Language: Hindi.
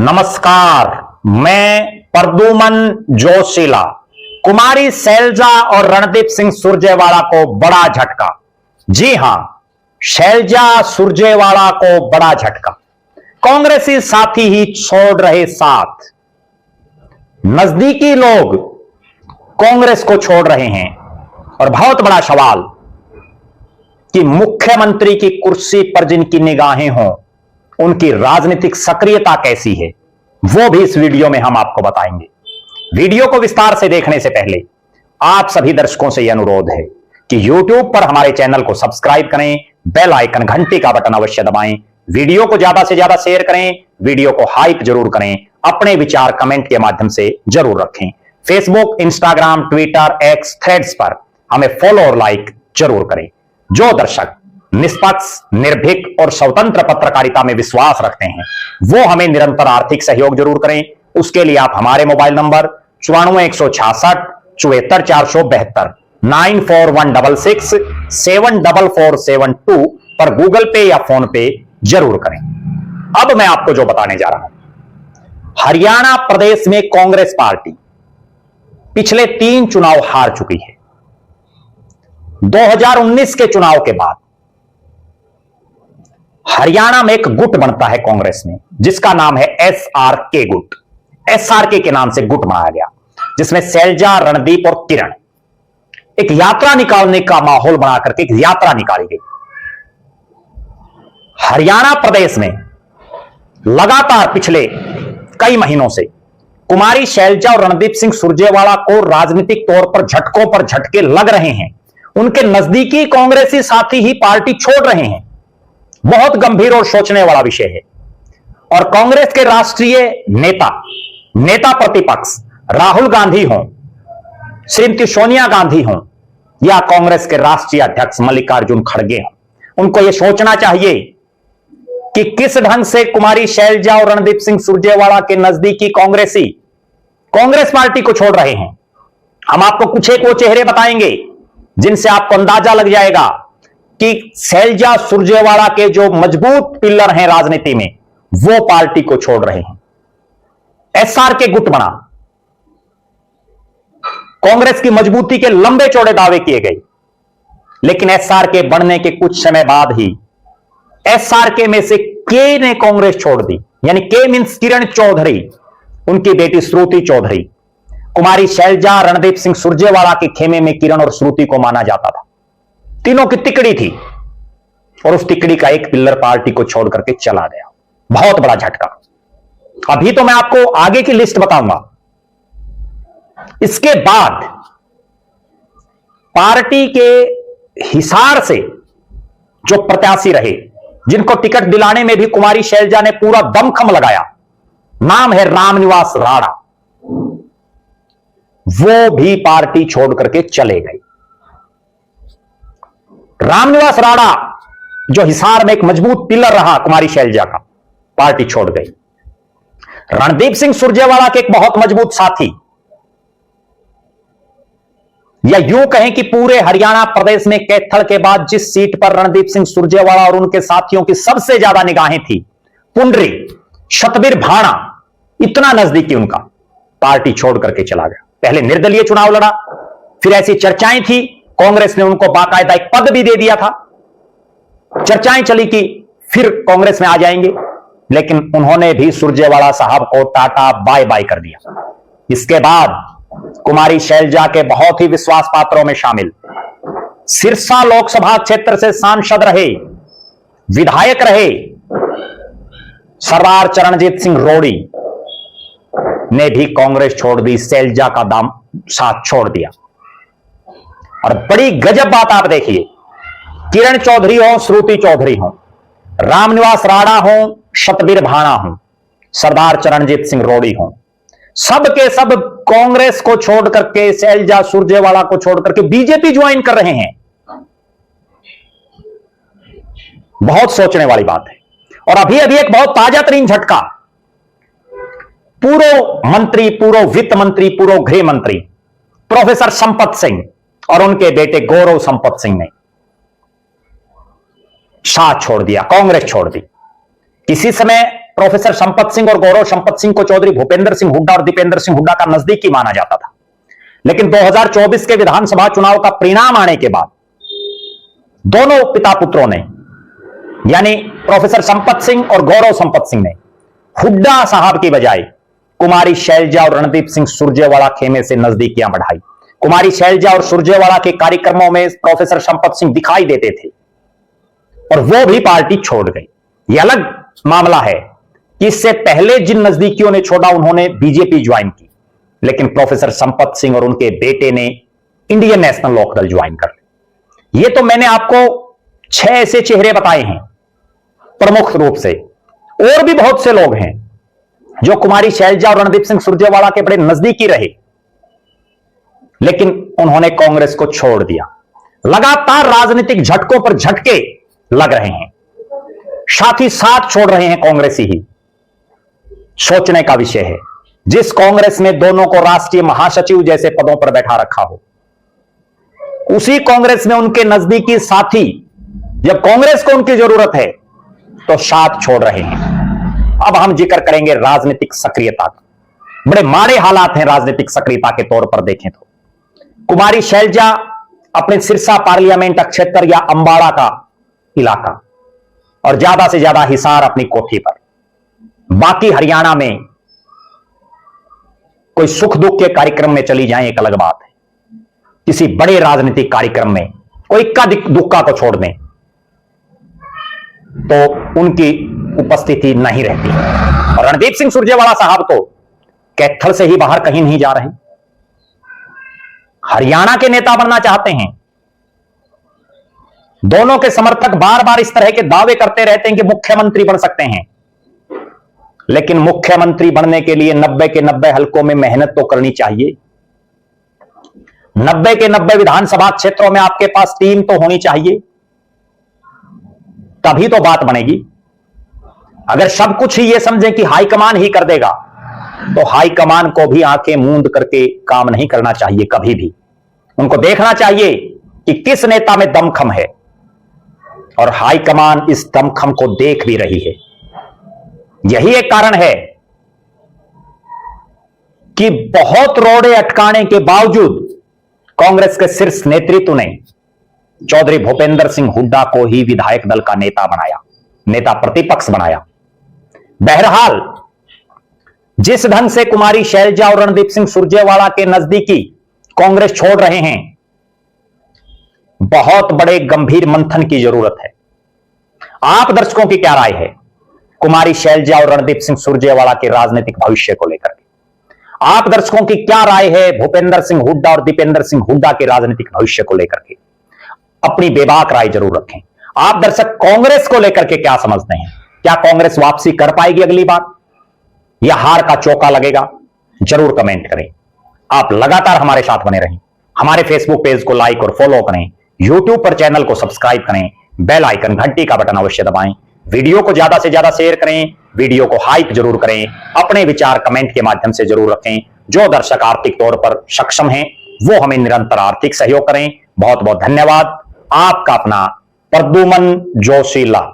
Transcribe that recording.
नमस्कार, मैं प्रद्युमन जोशीला। कुमारी शैलजा और रणदीप सिंह सुरजेवाला को बड़ा झटका। जी हां, शैलजा सुरजेवाला को बड़ा झटका। कांग्रेसी साथी ही छोड़ रहे साथ। नजदीकी लोग कांग्रेस को छोड़ रहे हैं और बहुत बड़ा सवाल कि मुख्यमंत्री की कुर्सी पर जिनकी निगाहें हों उनकी राजनीतिक सक्रियता कैसी है, वो भी इस वीडियो में हम आपको बताएंगे। वीडियो को विस्तार से देखने से पहले आप सभी दर्शकों से यह अनुरोध है कि YouTube पर हमारे चैनल को सब्सक्राइब करें, बेल आइकन घंटी का बटन अवश्य दबाएं, वीडियो को ज्यादा से ज्यादा शेयर करें, वीडियो को हाइप जरूर करें, अपने विचार कमेंट के माध्यम से जरूर रखें। Facebook, Instagram, Twitter, x, threads पर हमें फॉलो और लाइक जरूर करें। जो दर्शक निष्पक्ष, निर्भीक और स्वतंत्र पत्रकारिता में विश्वास रखते हैं वो हमें निरंतर आर्थिक सहयोग जरूर करें। उसके लिए आप हमारे मोबाइल नंबर 94 166 74 472 94166 74472 पर गूगल पे या फोन पे जरूर करें। अब मैं आपको जो बताने जा रहा हूं, हरियाणा प्रदेश में कांग्रेस पार्टी पिछले 3 चुनाव हार चुकी है। 2019 के चुनाव के बाद हरियाणा में एक गुट बनता है कांग्रेस में, जिसका नाम है SRK गुट। SRK के नाम से गुट बनाया गया, जिसमें शैलजा, रणदीप और किरण एक यात्रा निकालने का माहौल बना करके एक यात्रा निकाली गई। हरियाणा प्रदेश में लगातार पिछले कई महीनों से कुमारी शैलजा और रणदीप सिंह सुरजेवाला को राजनीतिक तौर पर झटकों पर झटके लग रहे हैं। उनके नजदीकी कांग्रेसी साथी ही पार्टी छोड़ रहे हैं। बहुत गंभीर और सोचने वाला विषय है। और कांग्रेस के राष्ट्रीय नेता प्रतिपक्ष राहुल गांधी हों, श्रीमती सोनिया गांधी हों या कांग्रेस के राष्ट्रीय अध्यक्ष मल्लिकार्जुन खड़गे हों, उनको यह सोचना चाहिए कि किस ढंग से कुमारी शैलजा और रणदीप सिंह सुरजेवाला के नजदीकी कांग्रेसी कांग्रेस पार्टी को छोड़ रहे हैं। हम आपको कुछ एक वो चेहरे बताएंगे जिनसे आपको अंदाजा लग जाएगा कि शैलजा सुरजेवाला के जो मजबूत पिलर हैं राजनीति में, वो पार्टी को छोड़ रहे हैं। SRK गुट बना, कांग्रेस की मजबूती के लंबे चौड़े दावे किए गए, लेकिन SRK बनने के कुछ समय बाद ही SRK में से के ने कांग्रेस छोड़ दी। यानी के मींस किरण चौधरी, उनकी बेटी श्रुति चौधरी। कुमारी शैलजा, रणदीप सिंह सुरजेवाला के खेमे में किरण और श्रुति को माना जाता था। तीनों की तिकड़ी थी और उस तिकड़ी का एक पिलर पार्टी को छोड़ करके चला गया। बहुत बड़ा झटका। अभी तो मैं आपको आगे की लिस्ट बताऊंगा। इसके बाद पार्टी के हिसार से जो प्रत्याशी रहे, जिनको टिकट दिलाने में भी कुमारी शैलजा ने पूरा दमखम लगाया, नाम है रामनिवास राणा, वो भी पार्टी छोड़ करके चले गए। रामनिवास राणा जो हिसार में एक मजबूत पिलर रहा कुमारी शैलजा का, पार्टी छोड़ गई। रणदीप सिंह सुरजेवाला के एक बहुत मजबूत साथी, या यूं कहें कि पूरे हरियाणा प्रदेश में कैथल के बाद जिस सीट पर रणदीप सिंह सुरजेवाला और उनके साथियों की सबसे ज्यादा निगाहें थी, पुंडरी, सतबीर भाणा, इतना नजदीकी उनका, पार्टी छोड़ करके चला गया। पहले निर्दलीय चुनाव लड़ा, फिर ऐसी चर्चाएं थी, कांग्रेस ने उनको बाकायदा एक पद भी दे दिया था। चर्चाएं चली कि फिर कांग्रेस में आ जाएंगे, लेकिन उन्होंने भी सुरजेवाला साहब को टाटा बाय बाय कर दिया। इसके बाद कुमारी शैलजा के बहुत ही विश्वास पात्रों में शामिल, सिरसा लोकसभा क्षेत्र से सांसद रहे, विधायक रहे, सरदार चरणजीत सिंह रोड़ी ने भी कांग्रेस छोड़ दी, शैलजा का दाम साथ छोड़ दिया। और बड़ी गजब बात आप देखिए, किरण चौधरी हो, श्रुति चौधरी हो, रामनिवास राणा हो, सतबीर भाणा हो, सरदार चरणजीत सिंह रोड़ी हो, सब के सब कांग्रेस को छोड़ करके, शैलजा सुरजेवाला को छोड़ करके बीजेपी ज्वाइन कर रहे हैं। बहुत सोचने वाली बात है। और अभी अभी एक बहुत ताजा तरीन झटका, पूर्व मंत्री, पूर्व वित्त मंत्री, पूर्व गृह मंत्री प्रोफेसर संपत सिंह और उनके बेटे गौरव संपत सिंह ने साथ छोड़ दिया, कांग्रेस छोड़ दी। किसी समय प्रोफेसर संपत सिंह और गौरव संपत सिंह को चौधरी भूपेंद्र सिंह हुड्डा और दीपेंद्र सिंह हुड्डा का नजदीकी माना जाता था। लेकिन 2024 के विधानसभा चुनाव का परिणाम आने के बाद दोनों पिता पुत्रों ने, यानी प्रोफेसर संपत सिंह और गौरव संपत सिंह ने हुड्डा साहब की बजाय कुमारी शैलजा और रणदीप सिंह सुरजेवाला खेमे से नजदीकियां बढ़ाई। कुमारी शैलजा और सुरजेवाला के कार्यक्रमों में प्रोफेसर संपत सिंह दिखाई देते थे और वो भी पार्टी छोड़ गई। यह अलग मामला है कि इससे पहले जिन नजदीकियों ने छोड़ा उन्होंने बीजेपी ज्वाइन की, लेकिन प्रोफेसर संपत सिंह और उनके बेटे ने इंडियन नेशनल लोकदल ज्वाइन कर लिया। यह तो मैंने आपको 6 ऐसे चेहरे बताए हैं प्रमुख रूप से, और भी बहुत से लोग हैं जो कुमारी शैलजा और रणदीप सिंह सुरजेवाला के बड़े नजदीकी रहे, लेकिन उन्होंने कांग्रेस को छोड़ दिया। लगातार राजनीतिक झटकों पर झटके लग रहे हैं, साथ ही साथ छोड़ रहे हैं कांग्रेसी ही। सोचने का विषय है, जिस कांग्रेस ने दोनों को राष्ट्रीय महासचिव जैसे पदों पर बैठा रखा हो, उसी कांग्रेस में उनके नजदीकी साथी जब कांग्रेस को उनकी जरूरत है तो साथ छोड़ रहे हैं। अब हम जिक्र करेंगे राजनीतिक सक्रियता का। बड़े माड़े हालात हैं राजनीतिक सक्रियता के तौर पर देखें तो। कुमारी शैलजा अपने सिरसा पार्लियामेंट क्षेत्र या अंबाड़ा का इलाका और ज्यादा से ज्यादा हिसार अपनी कोठी पर, बाकी हरियाणा में कोई सुख दुख के कार्यक्रम में चली जाएं एक अलग बात है, किसी बड़े राजनीतिक कार्यक्रम में कोई इक्का दुक्का को छोड़ दें तो उनकी उपस्थिति नहीं रहती। और रणदीप सिंह सुरजेवाला साहब तो कैथल से ही बाहर कहीं नहीं जा रहे, हरियाणा के नेता बनना चाहते हैं। दोनों के समर्थक बार बार इस तरह के दावे करते रहते हैं कि मुख्यमंत्री बन सकते हैं, लेकिन मुख्यमंत्री बनने के लिए 90 के 90 हलकों में मेहनत तो करनी चाहिए। 90 के 90 विधानसभा क्षेत्रों में आपके पास टीम तो होनी चाहिए, तभी तो बात बनेगी। अगर सब कुछ ही ये समझें कि हाईकमान ही कर देगा, तो हाईकमान को भी आंखें मूंद करके काम नहीं करना चाहिए। कभी भी उनको देखना चाहिए कि किस नेता में दमखम है, और हाईकमान इस दमखम को देख भी रही है। यही एक कारण है कि बहुत रोड़े अटकाने के बावजूद कांग्रेस के शीर्ष नेतृत्व ने चौधरी भूपेंद्र सिंह हुड्डा को ही विधायक दल का नेता बनाया, नेता प्रतिपक्ष बनाया। बहरहाल जिस ढंग से कुमारी शैलजा और रणदीप सिंह सुरजेवाला के नजदीकी कांग्रेस छोड़ रहे हैं, बहुत बड़े गंभीर मंथन की जरूरत है। आप दर्शकों की क्या राय है कुमारी शैलजा और रणदीप सिंह सुरजेवाला के राजनीतिक भविष्य को लेकर? आप दर्शकों की क्या राय है भूपेंद्र सिंह हुड्डा और दीपेंद्र सिंह हुड्डा के राजनीतिक भविष्य को लेकर के? अपनी बेबाक राय जरूर रखें। आप दर्शक कांग्रेस को लेकर के क्या समझते हैं? क्या कांग्रेस वापसी कर पाएगी अगली बार, या हार का चौका लगेगा? जरूर कमेंट करें। आप लगातार हमारे साथ बने रहें। हमारे फेसबुक पेज को लाइक और फॉलो करें, यूट्यूब पर चैनल को सब्सक्राइब करें, बेल आइकन घंटी का बटन अवश्य दबाएं, वीडियो को ज्यादा से ज्यादा शेयर करें, वीडियो को हाइप जरूर करें, अपने विचार कमेंट के माध्यम से जरूर रखें। जो दर्शक आर्थिक तौर पर सक्षम हैं वो हमें निरंतर आर्थिक सहयोग करें। बहुत बहुत धन्यवाद। आपका अपना प्रद्युमन जोशीला।